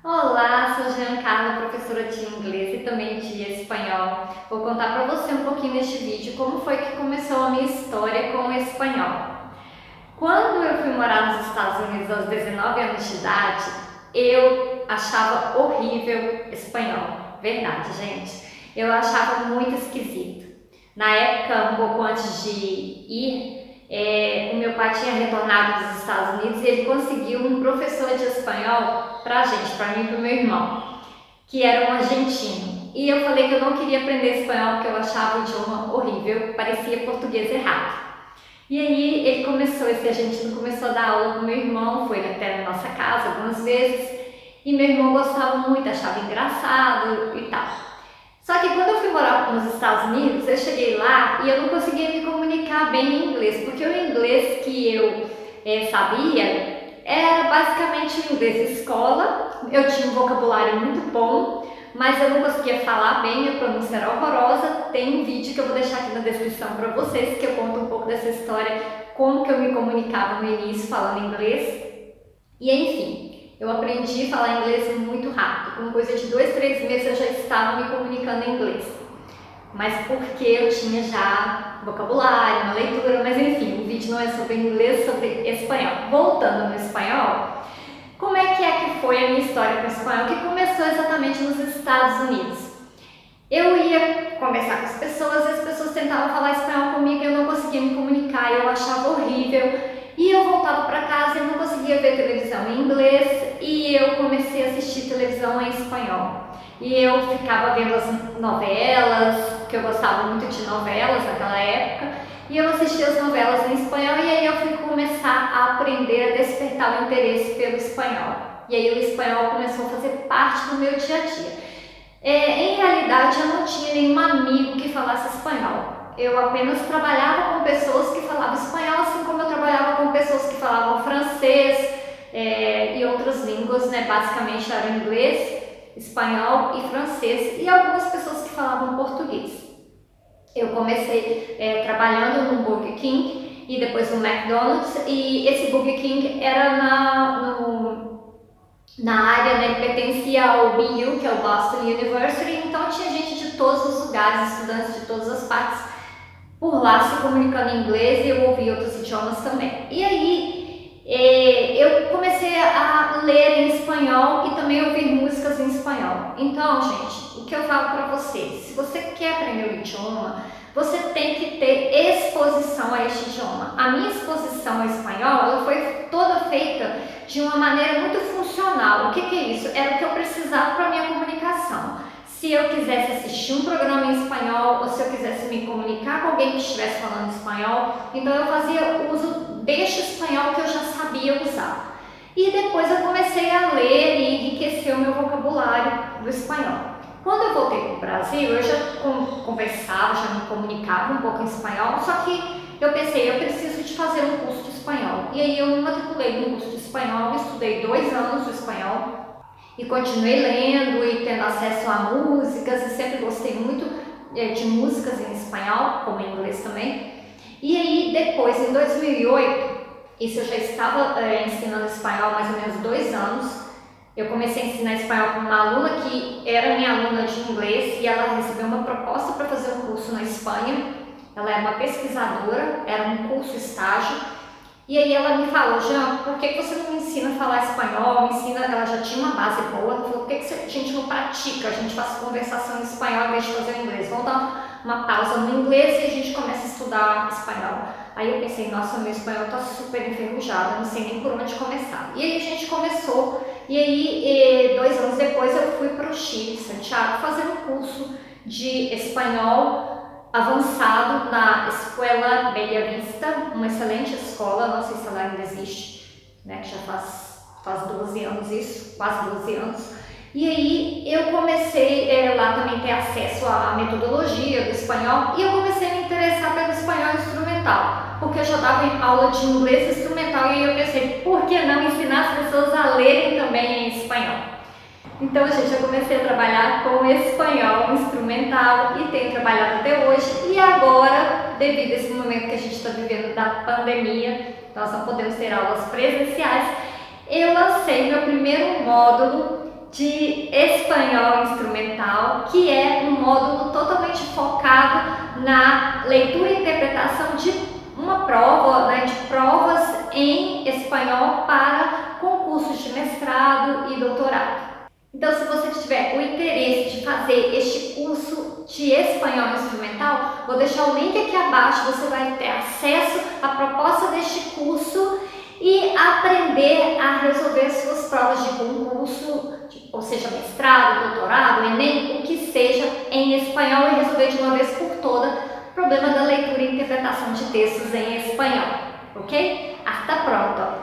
Olá, sou Giancarla, professora de inglês e também de espanhol. Vou contar para você um pouquinho neste vídeo como foi que começou a minha história com o espanhol. Quando eu fui morar nos Estados Unidos aos 19 anos de idade, eu achava horrível espanhol. Verdade, gente. Eu achava muito esquisito. Na época, um pouco antes de ir, o meu pai tinha retornado dos Estados Unidos e ele conseguiu um professor de espanhol pra gente, pra mim e pro meu irmão, que era um argentino. E eu falei que eu não queria aprender espanhol porque eu achava o idioma horrível, parecia português errado. E aí esse argentino começou a dar aula com meu irmão, foi até na nossa casa algumas vezes, e meu irmão gostava muito, achava engraçado e tal. Só que quando eu fui morar nos Estados Unidos, eu cheguei lá e eu não conseguia me comunicar bem em inglês, porque o inglês que eu sabia era basicamente o inglês de escola. Eu tinha um vocabulário muito bom, mas eu não conseguia falar bem, minha pronúncia era horrorosa. Tem um vídeo que eu vou deixar aqui na descrição para vocês, que eu conto um pouco dessa história, como que eu me comunicava no início falando inglês. E enfim, eu aprendi a falar inglês muito rápido. Com coisa de 2, 3 meses eu já estava me comunicando em inglês. Mas porque eu tinha já vocabulário, uma leitura, mas enfim, o vídeo não é sobre inglês, é sobre espanhol. Voltando no espanhol, como é que foi a minha história com o espanhol, que começou exatamente nos Estados Unidos. Eu ia conversar com as pessoas e as pessoas tentavam falar espanhol comigo e eu não conseguia me comunicar, eu achava horrível. E eu voltava para casa e não conseguia ver televisão em inglês e eu comecei a assistir televisão em espanhol. E eu ficava vendo as novelas, que eu gostava muito de novelas naquela época, e eu assistia as novelas em espanhol e aí eu fui começar a aprender a despertar o interesse pelo espanhol. E aí o espanhol começou a fazer parte do meu dia a dia. Em realidade, eu não tinha nenhum amigo que falasse espanhol. Eu apenas trabalhava com pessoas que falavam espanhol, assim como eu trabalhava com pessoas que falavam francês e outras línguas, né? Basicamente era inglês, espanhol e francês, e algumas pessoas que falavam português. Eu comecei trabalhando no Burger King e depois no McDonald's, e esse Burger King era na área, né, que pertencia ao BU, que é o Boston University, então tinha gente de todos os lugares, estudantes de todas as partes por lá se comunicando em inglês, e eu ouvi outros idiomas também. E aí eu comecei a ler em espanhol e também ouvir músicas em espanhol. Então, gente, o que eu falo para vocês, se você quer aprender o idioma, você tem que ter exposição a este idioma. A minha exposição ao espanhol, ela foi toda feita de uma maneira muito funcional. O que é isso? Era o que eu precisava para a minha comunicação. Se eu quisesse assistir um programa em espanhol ou se eu quisesse me comunicar com alguém que estivesse falando espanhol, então eu fazia uso deste espanhol que eu já sabia usar. E depois eu comecei a ler e enriquecer o meu vocabulário do espanhol. Quando eu voltei para o Brasil, eu já conversava, já me comunicava um pouco em espanhol, só que eu pensei, eu preciso de fazer um curso de espanhol. E aí eu me matriculei no curso de espanhol, estudei 2 anos de espanhol e continuei lendo e tendo acesso a músicas, e sempre gostei muito de músicas em espanhol, como em inglês também. E aí depois, em 2008, isso eu já estava ensinando espanhol há mais ou menos 2 anos. Eu comecei a ensinar espanhol para uma aluna que era minha aluna de inglês e ela recebeu uma proposta para fazer um curso na Espanha. Ela era uma pesquisadora, era um curso estágio. E aí ela me falou, Jean, por que você não me ensina a falar espanhol? Me ensina, ela já tinha uma base boa. Ela falou, por que a gente não pratica? A gente faz conversação em espanhol em vez de fazer em inglês. Vamos dar uma pausa no inglês e a gente começa a estudar espanhol. Aí eu pensei, nossa, meu espanhol tá super enferrujado, eu não sei nem por onde começar. E aí a gente começou, e aí 2 anos depois eu fui para o Chile, Santiago, fazer um curso de espanhol avançado na Escola Bella Vista, uma excelente escola, não sei se ela ainda existe, né, que já faz 12 anos isso, quase 12 anos. E aí eu comecei lá também ter acesso à metodologia do espanhol e eu comecei a me interessar pelo espanhol instrumental, porque eu já dava aula de inglês instrumental e aí eu pensei, por que não ensinar as pessoas a lerem também em espanhol? Então, gente, eu comecei a trabalhar com espanhol instrumental e tenho trabalhado até hoje. E agora, devido a esse momento que a gente está vivendo da pandemia, nós não podemos ter aulas presenciais, eu lancei meu primeiro módulo de espanhol instrumental, que é um módulo totalmente focado na leitura e interpretação de uma prova, né, de provas em espanhol para concursos de mestrado e doutorado. Então, se você tiver o interesse de fazer este curso de espanhol instrumental, vou deixar o link aqui abaixo, você vai ter acesso à proposta deste curso e aprender a resolver suas provas de concurso, ou seja, mestrado, doutorado, Enem, o que seja, em espanhol e resolver de uma vez por toda o problema da leitura e interpretação de textos em espanhol, ok? Hasta pronto!